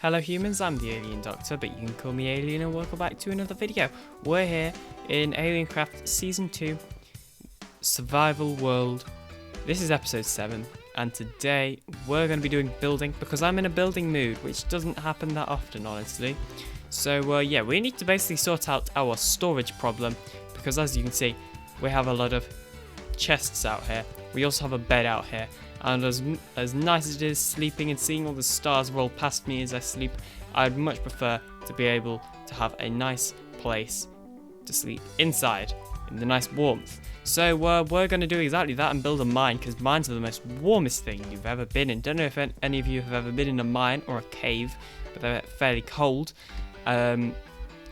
Hello humans, I'm the AlienDoctor, but you can call me Alien, and welcome back to another video. We're here in AlienCraft Season 2, Survival World. This is episode 7, and today we're going to be doing building, because I'm in a building mood, which doesn't happen that often, honestly. So yeah, we need to basically sort out our storage problem, because as you can see, we have a lot of chests out here. We also have a bed out here. And as nice as it is sleeping and seeing all the stars roll past me as I sleep, I'd much prefer to be able to have a nice place to sleep inside, in the nice warmth. So we're going to do exactly that and build a mine, because mines are the most warmest thing you've ever been in. Don't know if any of you have ever been in a mine or a cave, but they're fairly cold. In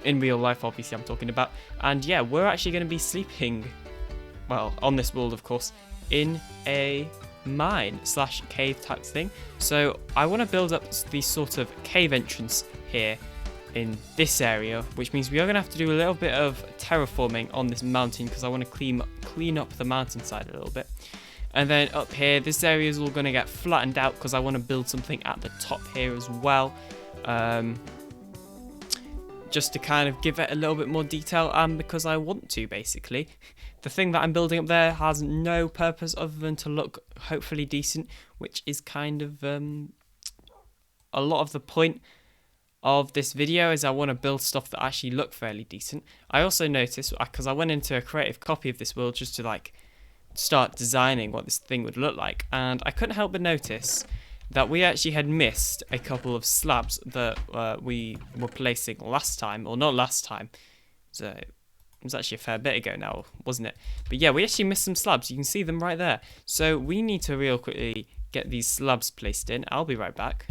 real life, obviously, I'm talking about. And yeah, we're actually going to be sleeping, well, on this world, of course, in a mine slash cave type thing. So I want to build up the sort of cave entrance here in this area, which means we are going to have to do a little bit of terraforming on this mountain, because I want to clean up the mountainside a little bit. And then up here, this area is all going to get flattened out, because I want to build something at the top here as well, just to kind of give it a little bit more detail, and because I want to, basically. The thing that I'm building up there has no purpose other than to look hopefully decent, which is kind of a lot of the point of this video, is I want to build stuff that actually look fairly decent. I also noticed, because I went into a creative copy of this world just to like start designing what this thing would look like, and I couldn't help but notice that we actually had missed a couple of slabs that we were placing last time, or not last time, so it was actually a fair bit ago now, wasn't it? But yeah, we actually missed some slabs. You can see them right there. So we need to real quickly get these slabs placed in. I'll be right back.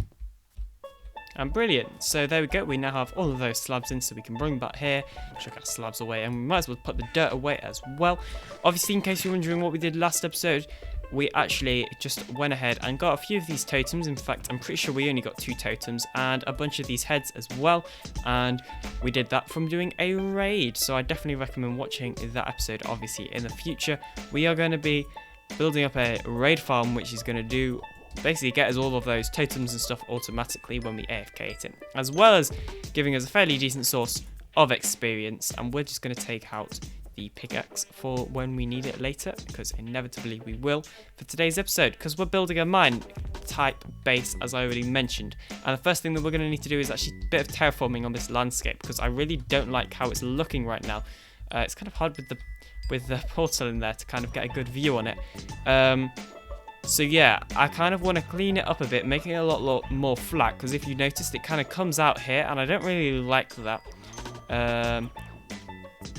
And brilliant. So there we go. We now have all of those slabs in, so we can bring back here, chuck our slabs away, and we might as well put the dirt away as well. Obviously, in case you're wondering what we did last episode, we actually just went ahead and got a few of these totems. In fact, I'm pretty sure we only got 2 totems and a bunch of these heads as well. And we did that from doing a raid. So I definitely recommend watching that episode. Obviously, in the future, we are going to be building up a raid farm, which is going to do basically get us all of those totems and stuff automatically when we AFK it in, as well as giving us a fairly decent source of experience. And we're just going to take out the pickaxe for when we need it later, because inevitably we will for today's episode, because we're building a mine type base, as I already mentioned. And the first thing that we're going to need to do is actually a bit of terraforming on this landscape, because I really don't like how it's looking right now. It's kind of hard with the portal in there to kind of get a good view on it. So yeah, I kind of want to clean it up a bit, making it a lot more flat, because if you noticed, it kind of comes out here, and I don't really like that.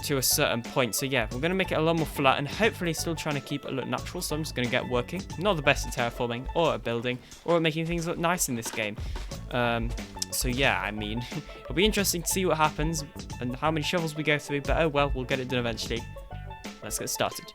To a certain point. So yeah, we're going to make it a lot more flat, and hopefully still trying to keep it look natural. So I'm just going to get working. Not the best at terraforming or at building or at making things look nice in this game. So yeah, I mean, it'll be interesting to see what happens and how many shovels we go through, but oh well, we'll get it done eventually. Let's get started.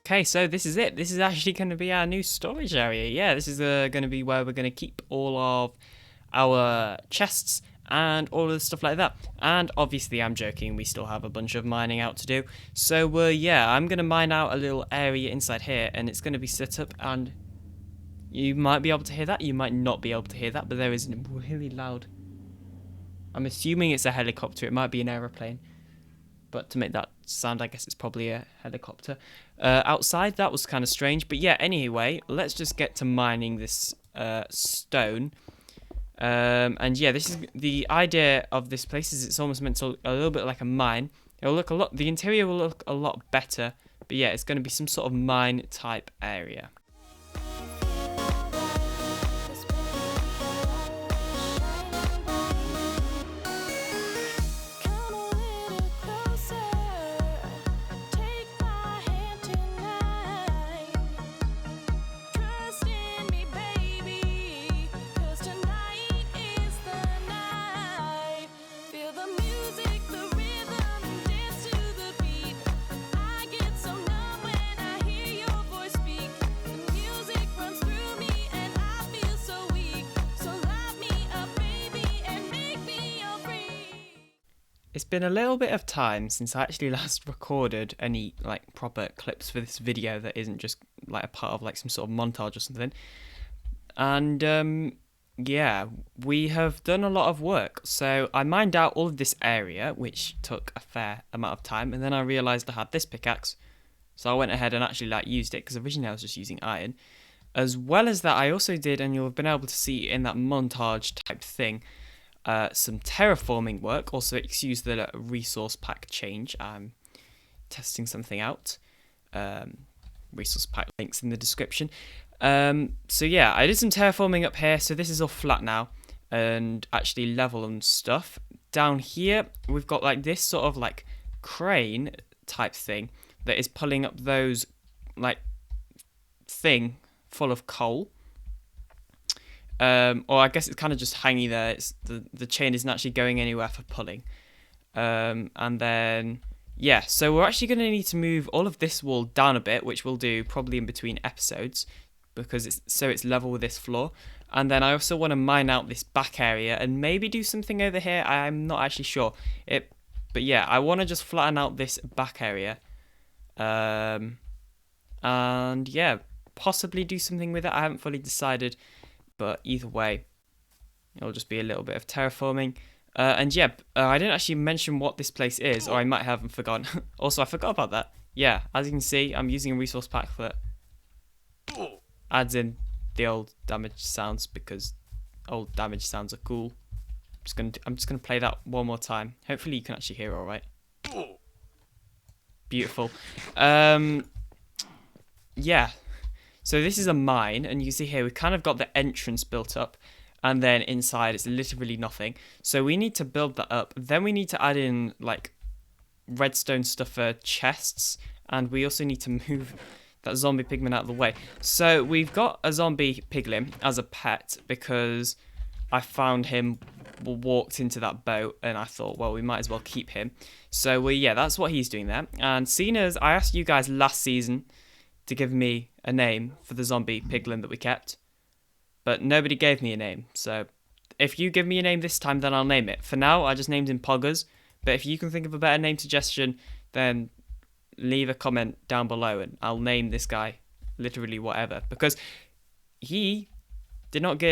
Okay, so this is it. This is actually going to be our new storage area. Yeah, this is going to be where we're going to keep all of our chests and all of the stuff like that. And obviously, I'm joking, we still have a bunch of mining out to do. So, yeah, I'm going to mine out a little area inside here, and it's going to be set up, and you might be able to hear that, you might not be able to hear that, but there is a really loud... I'm assuming it's a helicopter, it might be an aeroplane. But to make that sound, I guess it's probably a helicopter. Outside, that was kind of strange. But yeah, anyway, let's just get to mining this stone. And yeah, this is the idea of this place is it's almost meant to look a little bit like a mine. It'll look a lot, the interior will look a lot better. But yeah, it's going to be some sort of mine type area. It's been a little bit of time since I actually last recorded any like proper clips for this video that isn't just like a part of like some sort of montage or something. And yeah, we have done a lot of work. So I mined out all of this area, which took a fair amount of time, and then I realised I had this pickaxe. So I went ahead and actually like used it, because originally I was just using iron. As well as that, I also did, and you'll have been able to see in that montage type thing, some terraforming work. Also, excuse the resource pack change. I'm testing something out. Resource pack links in the description. So yeah, I did some terraforming up here. So this is all flat now and actually level and stuff. Down here, we've got like this sort of like crane type thing that is pulling up those like thing full of coal. Or I guess it's kind of just hanging there. It's the chain isn't actually going anywhere for pulling. And then, yeah, so we're actually going to need to move all of this wall down a bit, which we'll do probably in between episodes, because it's level with this floor. And then I also want to mine out this back area and maybe do something over here. I'm not actually sure. But yeah, I want to just flatten out this back area. And yeah, possibly do something with it. I haven't fully decided. But either way, it'll just be a little bit of terraforming. And yeah, I didn't actually mention what this place is, or I might have forgotten. Also, I forgot about that. Yeah, as you can see, I'm using a resource pack that adds in the old damage sounds, because old damage sounds are cool. I'm just gonna play that one more time. Hopefully you can actually hear it all right. Beautiful. Yeah. So this is a mine, and you can see here we've kind of got the entrance built up, and then inside it's literally nothing. So we need to build that up. Then we need to add in like redstone stuff for chests, and we also need to move that zombie pigman out of the way. So we've got a zombie piglin as a pet because I found him walked into that boat, and I thought, well, we might as well keep him. So yeah, that's what he's doing there. And seeing as I asked you guys last season to give me a name for the zombie piglin that we kept, but nobody gave me a name. So if you give me a name this time, then I'll name it. For now, I just named him Poggers, but if you can think of a better name suggestion, then leave a comment down below and I'll name this guy literally whatever, because he did not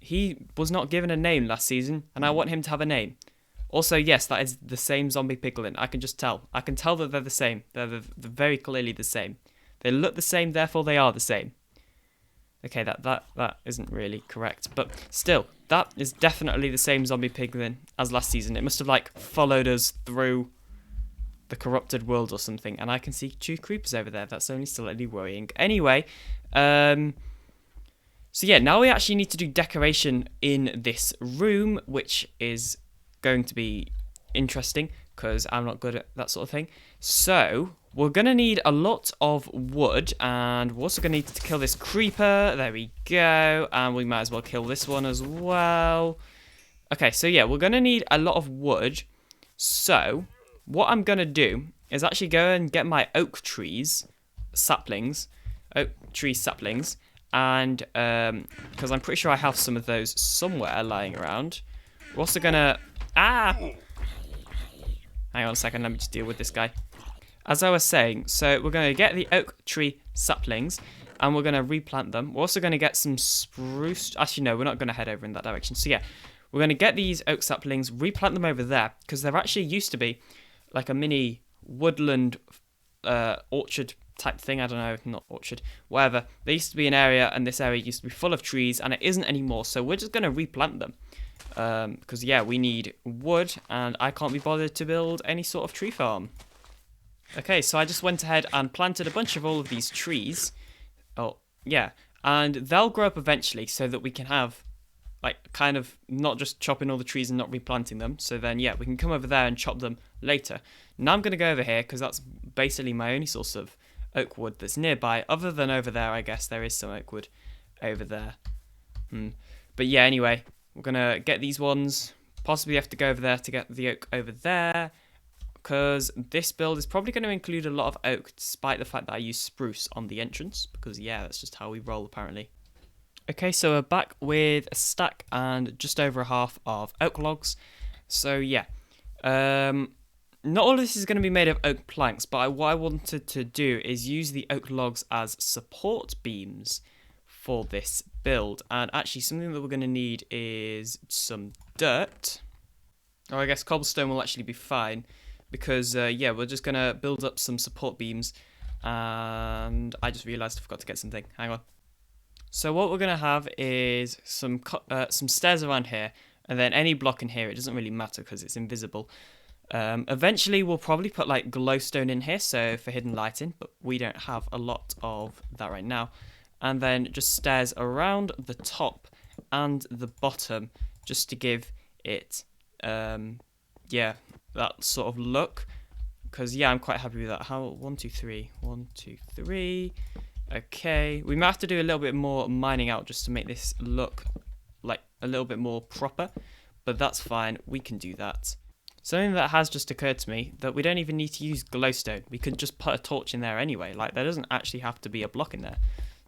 he was not given a name last season, and I want him to have a name. Also, yes, that is the same zombie piglin. I can just tell. I can tell that they're the same. They're very clearly the same. They look the same, therefore they are the same. Okay, that isn't really correct, but still, that is definitely the same zombie piglin as last season. It must have like followed us through the corrupted world or something, and I can see 2 creepers over there. That's only slightly worrying. Anyway, so yeah, now we actually need to do decoration in this room, which is going to be interesting because I'm not good at that sort of thing. So we're going to need a lot of wood, and we're also going to need to kill this creeper. There we go. And we might as well kill this one as well. Okay, so yeah, we're going to need a lot of wood. So what I'm going to do is actually go and get my oak tree saplings, and because I'm pretty sure I have some of those somewhere lying around. We're also gonna hang on a second, let me just deal with this guy. As I was saying, so we're going to get the oak tree saplings and we're going to replant them. We're also going to get some spruce. Actually, no, we're not going to head over in that direction. So yeah, we're going to get these oak saplings, replant them over there, because there actually used to be like a mini woodland orchard type thing. I don't know, not orchard, whatever. There used to be an area, and this area used to be full of trees, and it isn't anymore. So we're just going to replant them. Because yeah, we need wood, and I can't be bothered to build any sort of tree farm. Okay, so I just went ahead and planted a bunch of all of these trees. Oh, yeah. And they'll grow up eventually so that we can have, like, kind of not just chopping all the trees and not replanting them. So then, yeah, we can come over there and chop them later. Now I'm going to go over here because that's basically my only source of oak wood that's nearby. Other than over there, I guess there is some oak wood over there. But yeah, anyway, we're going to get these ones. Possibly have to go over there to get the oak over there, because this build is probably going to include a lot of oak, despite the fact that I use spruce on the entrance, because yeah, that's just how we roll apparently. Okay, so we're back with a stack and just over a half of oak logs. So yeah, not all of this is going to be made of oak planks, but what I wanted to do is use the oak logs as support beams for this build. And actually something that we're going to need is some dirt, or I guess cobblestone will actually be fine. Because, yeah, we're just going to build up some support beams. And I just realised I forgot to get something. Hang on. So what we're going to have is some stairs around here. And then any block in here. It doesn't really matter because it's invisible. Eventually, we'll probably put, like, glowstone in here. So for hidden lighting. But we don't have a lot of that right now. And then just stairs around the top and the bottom. Just to give it, yeah, that sort of look, because yeah, I'm quite happy with that. How 1 2 3 1 2 3. Okay, we might have to do a little bit more mining out just to make this look like a little bit more proper, but that's fine, we can do that. Something that has just occurred to me, that we don't even need to use glowstone. We could just put a torch in there anyway. Like, there doesn't actually have to be a block in there.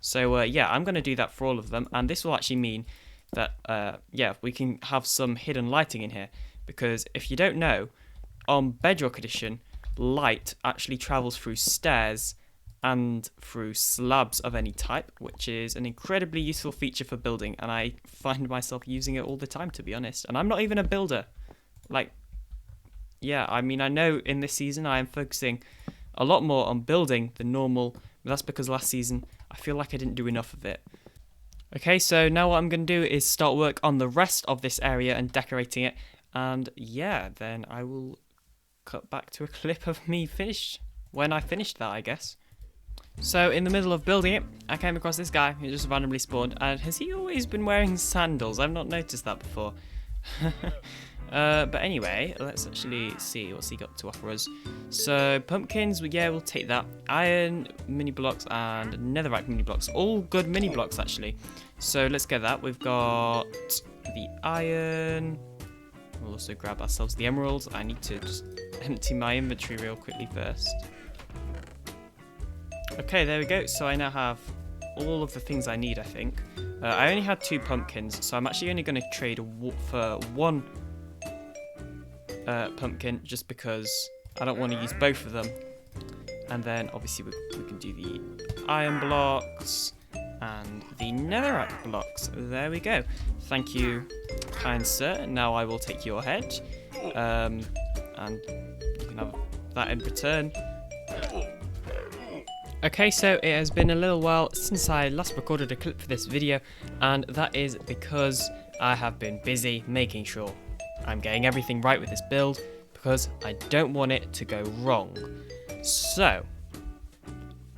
So yeah, I'm going to do that for all of them, and this will actually mean that yeah, we can have some hidden lighting in here, because if you don't know, on Bedrock Edition, light actually travels through stairs and through slabs of any type, which is an incredibly useful feature for building, and I find myself using it all the time, to be honest. And I'm not even a builder. Like, yeah, I mean, I know in this season I am focusing a lot more on building than normal, but that's because last season I feel like I didn't do enough of it. Okay, so now what I'm going to do is start work on the rest of this area and decorating it, and yeah, then I will cut back to a clip of me finished, when I finished that, I guess. So in the middle of building it, I came across this guy who just randomly spawned, and has he always been wearing sandals? I've not noticed that before. But anyway, let's actually see what's he got to offer us. So pumpkins, yeah, we'll take that. Iron mini blocks and netherrack mini blocks, all good mini blocks actually. So let's get that. We've got the iron. We'll also grab ourselves the emeralds. I need to just empty my inventory real quickly first. Okay, there we go. So I now have all of the things I need, I think. I only had 2 pumpkins, so I'm actually only going to trade for 1 pumpkin, just because I don't want to use both of them. And then obviously we can do the iron blocks and the netherrack blocks. There we go. Thank you, kind sir. Now I will take your head, and you can have that in return. Okay, so it has been a little while since I last recorded a clip for this video, and that is because I have been busy making sure I'm getting everything right with this build, because I don't want it to go wrong. So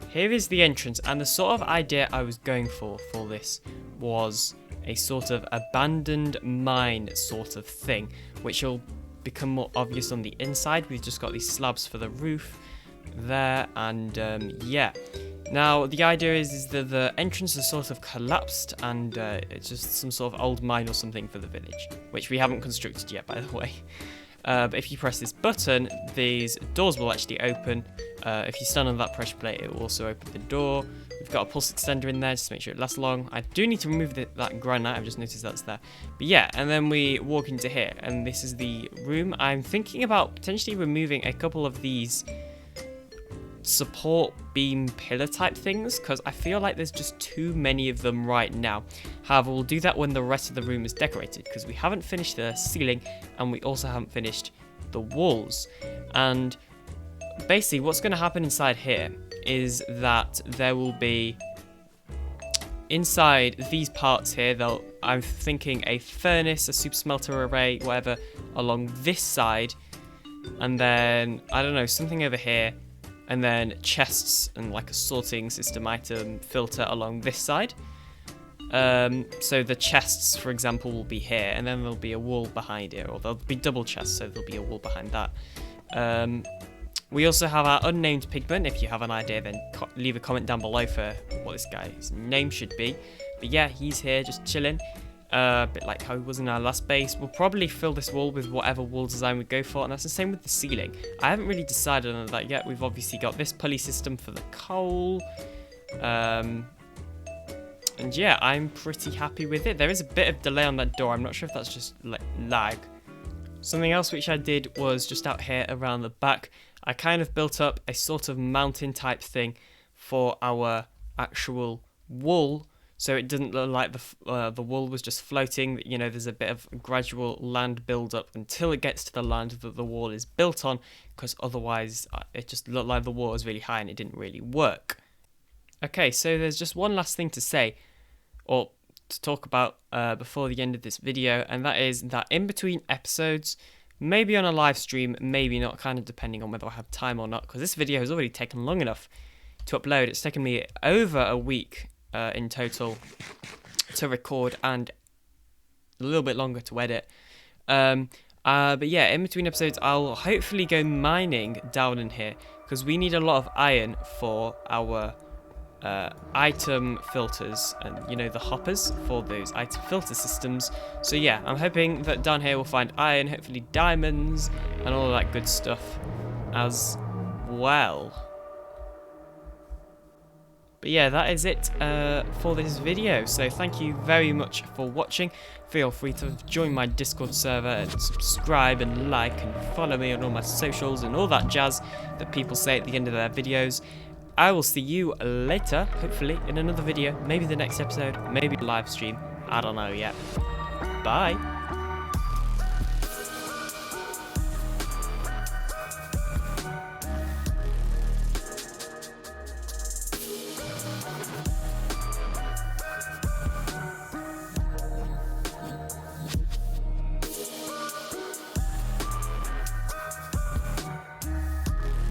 here is the entrance, and the sort of idea I was going for this was a sort of abandoned mine sort of thing, which will become more obvious on the inside. We've just got these slabs for the roof there, and yeah. Now the idea is that the entrance is sort of collapsed, and it's just some sort of old mine or something for the village, which we haven't constructed yet, by the way. But if you press this button, these doors will actually open. If you stand on that pressure plate, it will also open the door. We've got a pulse extender in there just to make sure it lasts long. I do need to remove that granite, I've just noticed that's there. But yeah, and then we walk into here, and this is the room. I'm thinking about potentially removing a couple of these support beam pillar type things, because I feel like there's just too many of them right now. However, we'll do that when the rest of the room is decorated, because we haven't finished the ceiling, and we also haven't finished the walls. And basically what's going to happen inside here is that there will be, inside these parts here, I'm thinking a furnace, a super smelter array, whatever, along this side, and then, I don't know, something over here, and then chests and like a sorting system item filter along this side. So the chests, for example, will be here, and then there'll be a wall behind it, or there'll be double chests, so there'll be a wall behind that. We also have our unnamed pigman. If you have an idea, then leave a comment down below for what this guy's name should be. But yeah, he's here just chilling. A bit like how he was in our last base. We'll probably fill this wall with whatever wall design we go for, and that's the same with the ceiling. I haven't really decided on that yet. We've obviously got this pulley system for the coal. And yeah, I'm pretty happy with it. There is a bit of delay on that door. I'm not sure if that's just like lag. Something else which I did was just out here around the back, I kind of built up a sort of mountain type thing for our actual wall, so it didn't look like the wall was just floating. You know, there's a bit of gradual land build up until it gets to the land that the wall is built on, because otherwise it just looked like the wall was really high and it didn't really work. Okay, so there's just one last thing to say, or to talk about before the end of this video, and that is that in between episodes, maybe on a live stream, maybe not, kind of depending on whether I have time or not, because this video has already taken long enough to upload. It's taken me over a week in total to record, and a little bit longer to edit. But yeah, in between episodes, I'll hopefully go mining down in here, because we need a lot of iron for our item filters, and you know, the hoppers for those item filter systems. So yeah, I'm hoping that down here we'll find iron, hopefully diamonds, and all of that good stuff as well. But yeah, that is it for this video. So thank you very much for watching. Feel free to join my Discord server and subscribe and like and follow me on all my socials and all that jazz that people say at the end of their videos. I will see you later, hopefully, in another video. Maybe the next episode, maybe a live stream. I don't know yet. Bye.